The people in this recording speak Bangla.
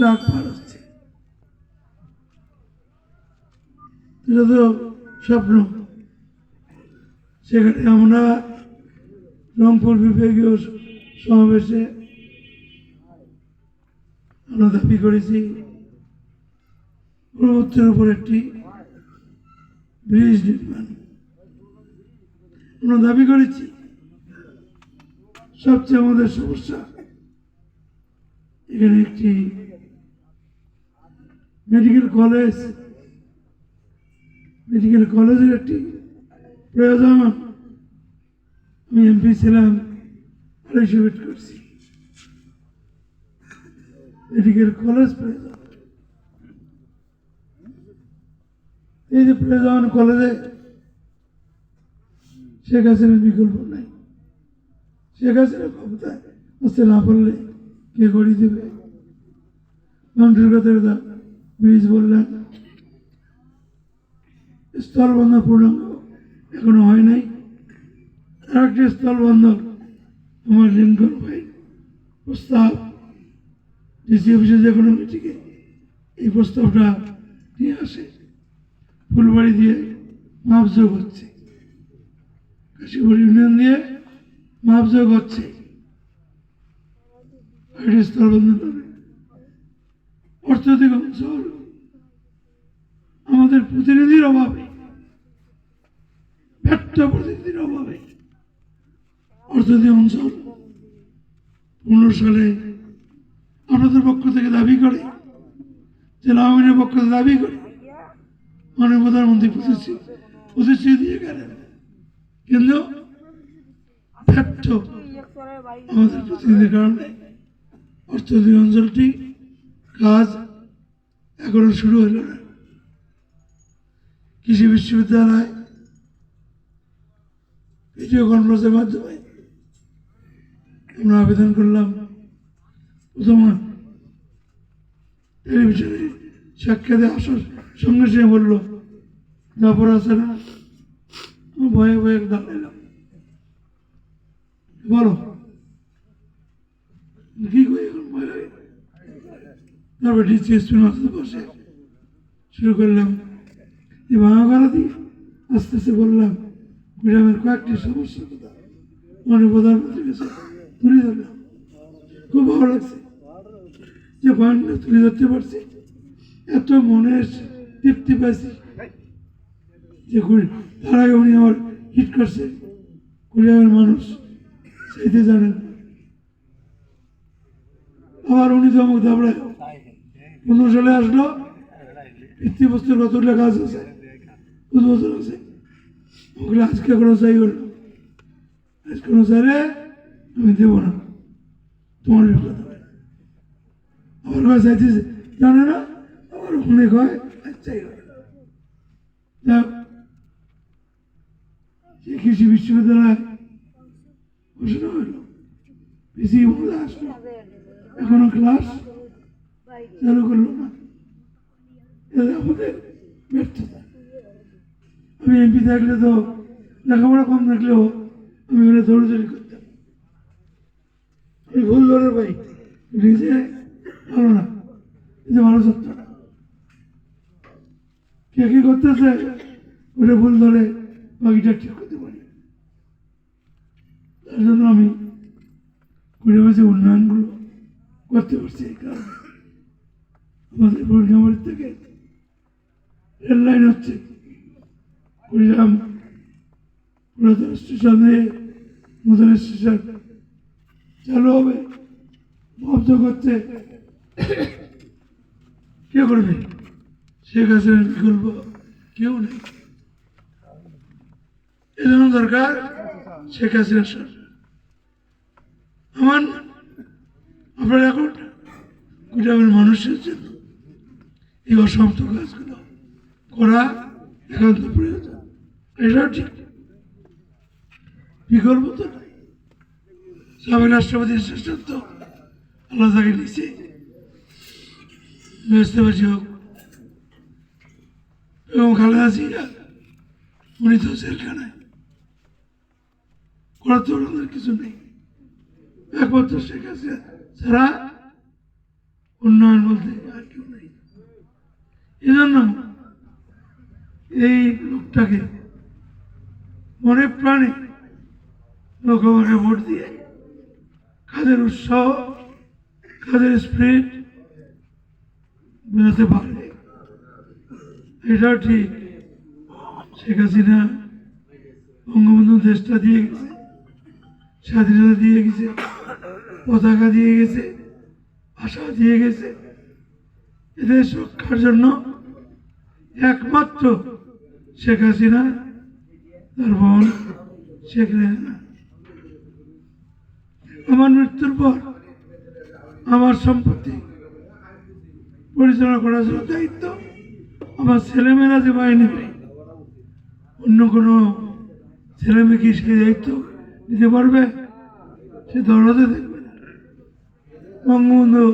ট্রাক পার হচ্ছে। এটা তো স্বপ্ন। সেখানে আমরা রংপুর বিভাগীয় সমাবেশে আমরা দাবি করেছি ব্রহ্মপুত্রের উপর একটি ব্রিজ নির্মাণ। আমরা দাবি করেছি সবচেয়ে আমাদের সমস্যা এখানে একটি মেডিকেল কলেজের একটি প্রয়োজন। আমি এমপি ছিলাম, 250 ফিট করছি, মেডিকেল কলেজ প্রয়োজন। এই যে প্রয়োজন কলেজে শেখ হাসিনার বিকল্প নাই। শেখ হাসিনার ক্ষমতায় আসতে না পারলে কে গড়ি দেবে? মাউন্টের কথা ব্রিজ বললেন, স্থলবন্দর পূর্ণাঙ্গ এখনো হয় নাই। আর একটি স্থলবন্দর আমার লিঙ্কন ভাই প্রস্তাব ডিসি অফিসে যে কোনো মিটিংয়ে এই প্রস্তাবটা নিয়ে আসে। ফুলবাড়ি দিয়ে মাপযোগ হচ্ছে, কাশীপুর ইউনিয়ন দিয়ে মাপযোগ হচ্ছে, স্থলবন্দর হবে। অর্থনৈতিক অঞ্চল আমাদের প্রতিনিধির অভাবে, ব্যর্থ প্রতিনিধির অভাবে অর্থনৈতিক অঞ্চল 15 সালে আপনাদের পক্ষ থেকে দাবি করে, জেলা আওয়ামী পক্ষ থেকে দাবি করে, মাননীয় প্রধানমন্ত্রী প্রতিশ্রুতি দিয়ে গেলেন, কিন্তু ব্যর্থ আমাদের প্রতিনিধির কারণে অর্থনৈতিক অঞ্চলটি কাজ এখনো শুরু হল না। কৃষি বিশ্ববিদ্যালয় ভিডিও কনফারেন্সের মাধ্যমে আমরা আবেদন করলাম। প্রথমে টেলিভিশনে সাক্ষাতে আসার সঙ্গে সঙ্গে বললো ব্যাপার আছে না, ভয়ে ভয়ে দাঁড়াইলাম, বলো কি করি এখন ভয় লাগে। তারপর ডিসিএসপির মাঝে বসে শুরু করলাম এই ভাঙা গলা দিয়ে আস্তে আস্তে বললাম গ্রামের কয়েকটি সমস্যার কথা মাননীয় প্রধানমন্ত্রীর কাছে তুলে ধরলাম। খুব ভালো লাগছে যে পয়েন্টটা তুলে ধরতে পারছি, এত মনের তৃপ্তি পাইছি যে তার আগে উনি আমার হিট করছে। কুড়িগ্রামের মানুষ চাইতে জানেন, আবার উনি তো আমাকে দাবড়ায় 15 সালে আসলো, ভিত্তিপ্রস্তর কতটা কাজ আছে, উদ্বোধন আছে, ওগুলো আজকে কোনো চাই করলো, আজ কোনো চাইলে আমি দেবো না, তোমার বিপদ হবে। আমার কাছে চাইতেছে জানে না, আমার মনে হয় চাই করে। কৃষি বিশ্ববিদ্যালয় ঘোষণা হইল, পিসি আসলো, এখনো ক্লাস চালু করলো না। আমাদের ব্যর্থতা। আমি এমপি থাকলে তো লেখাপড়া কম থাকলেও আমি ওরা দৌড়দৌড়ি করতাম। আমি ভুল ধরে পাই নিজে ভালো না, নিজে ভালো ছাত্র না, কে কি করতেছে ওটা ভুল ধরে বাকিটা ঠিক করতে পারি। তার জন্য আমি কুড়িগ্রামের উন্নয়নগুলো করতে পারছি। এই কারণে আমাদের কুড়িগ্রামের থেকে রেল লাইন হচ্ছে, কুড়িগ্রাম পুরাতন স্টেশনে নতুন স্টেশন চালু হবে, মহাব্দ করছে। কে করবে? শেখ হাসিনার বিকল্প কেউ নেই। এজন্য দরকার শেখ হাসিনার সরকার। আপনার এখন কুড়িগ্রামের মানুষের জন্য এই অসমাপ্ত কাজগুলো করা একান্ত প্রয়োজন। এটাও ঠিক, বিকল্প তো নাই। সাবেক রাষ্ট্রপতির শ্রেষ্ঠত্ব আল্লাহ তাকে নিচে ব্যবস্থাবাসী হোক এবং খালেদা জিয়া, উনি তো জেলখানায়, করার তো ওনাদের কিছু নেই। একমাত্র শেখ হাসিনা ছাড়া উন্নয়ন বলতে আর কেউ নেই। এই জন্য এই লোকটাকে মনে প্রাণে লোক আমাকে ভোট দিয়ে কাজের উৎসাহ, কাজের স্পিরিট বোঝাতে পারবে। এটাও ঠিক, শেখ হাসিনা বঙ্গবন্ধু দেশটা দিয়ে গেছে, স্বাধীনতা দিয়ে গেছে, পতাকা দিয়ে গেছে, ভাষা দিয়ে গেছে। এদের রক্ষার জন্য একমাত্র শেখ হাসিনা, তার বোন শেখ রেহানা। আমার মৃত্যুর পর আমার সম্পত্তি পরিচালনা করার জন্য দায়িত্ব আমার ছেলেমেয়েরা যে মায় নেবে, অন্য কোনো ছেলেমেয়ে কি সেই দায়িত্ব নিতে পারবে? সে দরজে দেখবে না। বঙ্গবন্ধু